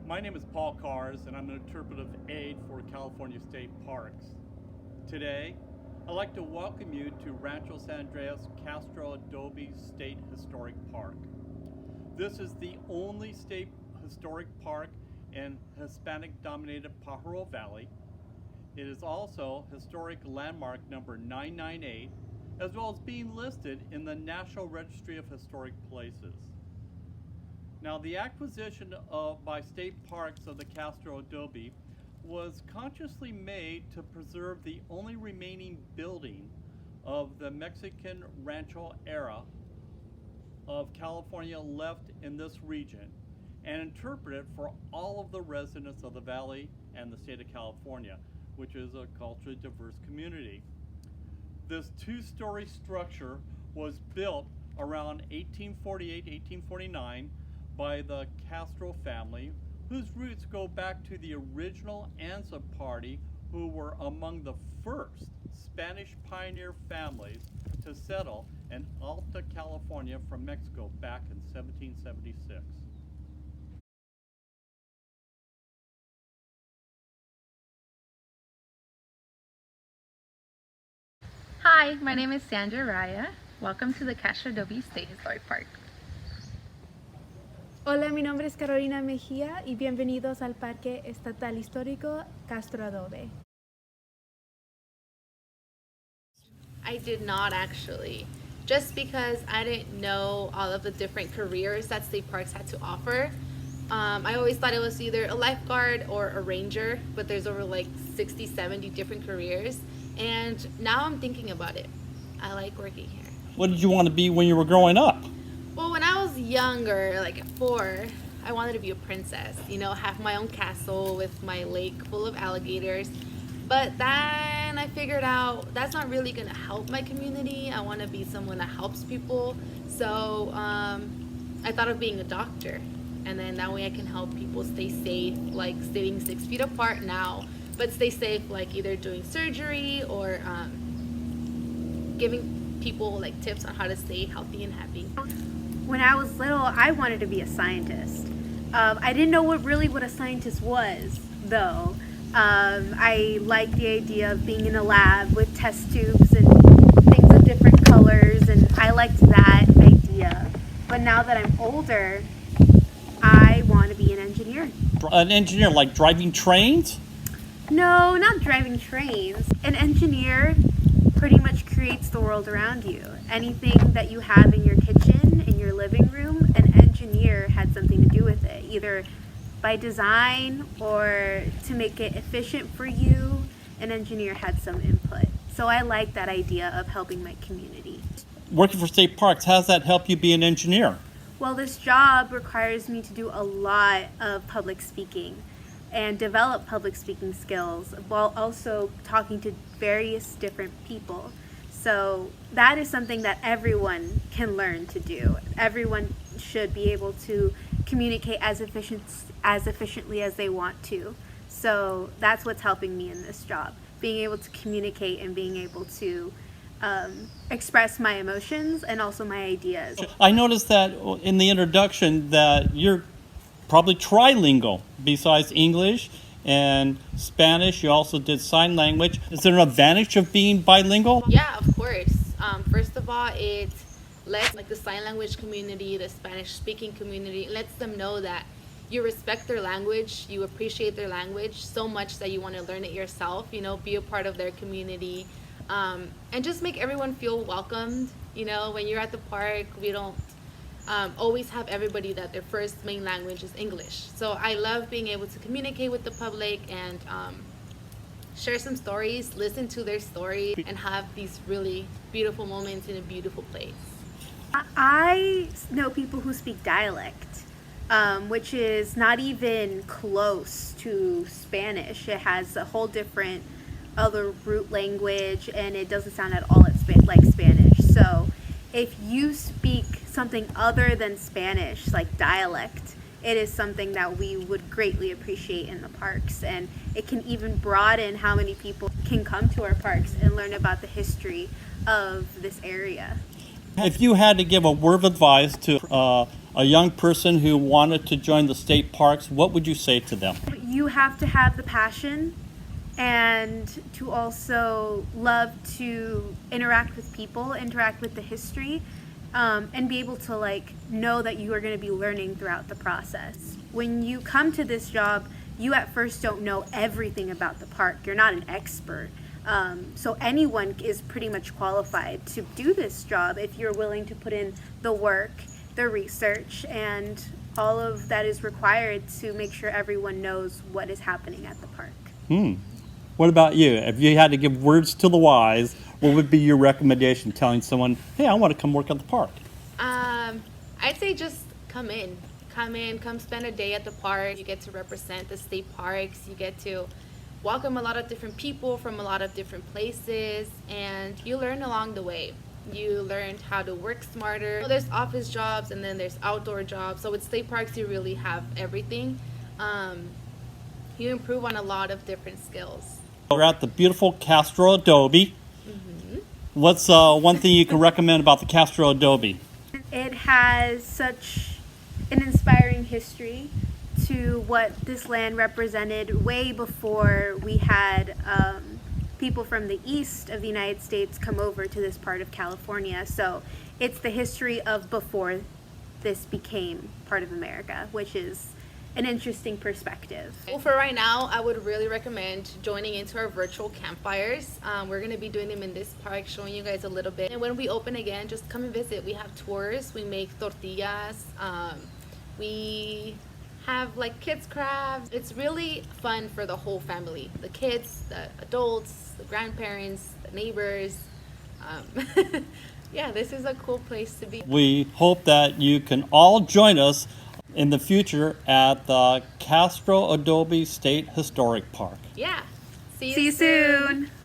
My name is Paul Kars, and I'm an interpretive aide for California State Parks. Today, I'd like to welcome you to Rancho San Andreas Castro Adobe State Historic Park. This is the only state historic park in Hispanic-dominated Pajaro Valley. It is also historic landmark number 998, as well as being listed in the National Registry of Historic Places. Now, the acquisition by state parks of the Castro Adobe was consciously made to preserve the only remaining building of the Mexican Rancho era of California left in this region and interpret it for all of the residents of the valley and the state of California, which is a culturally diverse community. This two-story structure was built around 1848-1849 by the Castro family, whose roots go back to the original Anza party, who were among the first Spanish pioneer families to settle in Alta California from Mexico back in 1776. Hi, my name is Sandra Raya. Welcome to the Castro Adobe State Historic Park. Hola, mi nombre es Carolina Mejía y bienvenidos al Parque Estatal Histórico Castro Adobe. I did not actually, just because I didn't know all of the different careers that state parks had to offer. I always thought it was either a lifeguard or a ranger, but there's over like 60, 70 different careers. And now I'm thinking about it. I like working here. What did you want to be when you were growing up? Well, when I was younger, like at 4, I wanted to be a princess, you know, have my own castle with my lake full of alligators. But then I figured out that's not really going to help my community. I want to be someone that helps people. So I thought of being a doctor. And then that way I can help people stay safe, like sitting 6 feet apart now, but stay safe, like either doing surgery or giving people like tips on how to stay healthy and happy. When I was little, I wanted to be a scientist. I didn't know what a scientist was, though. I liked the idea of being in a lab with test tubes and things of different colors, and I liked that idea. But now that I'm older, I want to be an engineer. An engineer, like driving trains? No, not driving trains. An engineer pretty much creates the world around you. Anything that you have in your kitchen, in your living room, an engineer had something to do with it, either by design or to make it efficient for you. An engineer had some input. So I like that idea of helping my community. Working for state parks, how does that help you be an engineer? Well, this job requires me to do a lot of public speaking and develop public speaking skills while also talking to various different people. So that is something that everyone can learn to do. Everyone should be able to communicate as efficiently as they want to. So that's what's helping me in this job, being able to communicate and being able to express my emotions and also my ideas. I noticed that in the introduction that you're probably trilingual. Besides English and Spanish, you also did sign language. Is there an advantage of being bilingual? Yeah, of course. First of all, it lets like the sign language community, the Spanish speaking community, it lets them know that you respect their language, you appreciate their language so much that you want to learn it yourself, you know, be a part of their community, and just make everyone feel welcomed. You know, when you're at the park, we don't always have everybody that their first main language is English. So I love being able to communicate with the public and share some stories, listen to their stories, and have these really beautiful moments in a beautiful place. I know people who speak dialect, which is not even close to Spanish. It has a whole different other root language, and it doesn't sound at all like Spanish. So if you speak something other than Spanish, like dialect, it is something that we would greatly appreciate in the parks, and it can even broaden how many people can come to our parks and learn about the history of this area. If you had to give a word of advice to a a young person who wanted to join the state parks, what would you say to them? You have to have the passion and to also love to interact with people, interact with the history, and be able to like know that you are going to be learning throughout the process. When you come to this job, you at first don't know everything about the park. You're not an expert. So anyone is pretty much qualified to do this job if you're willing to put in the work, the research, and all of that is required to make sure everyone knows what is happening at the park. What about you? If you had to give words to the wise, what would be your recommendation telling someone, hey, I want to come work at the park? I'd say just come in. Come spend a day at the park. You get to represent the state parks. You get to welcome a lot of different people from a lot of different places, and you learn along the way. You learned how to work smarter. There's office jobs and then there's outdoor jobs. So with state parks, you really have everything. You improve on a lot of different skills. We're at the beautiful Castro Adobe. What's one thing you can recommend about the Castro Adobe? It has such an inspiring history to what this land represented way before we had people from the east of the United States come over to this part of California. So it's the history of before this became part of America, which is an interesting perspective. Well, for right now, I would really recommend joining into our virtual campfires. We're going to be doing them in this park, showing you guys a little bit. And when we open again, just come and visit. We have tours. We make tortillas. We have like kids crafts. It's really fun for the whole family. The kids, the adults, the grandparents, the neighbors. Yeah, this is a cool place to be. We hope that you can all join us in the future at the Castro Adobe State Historic Park. Yeah. See you soon.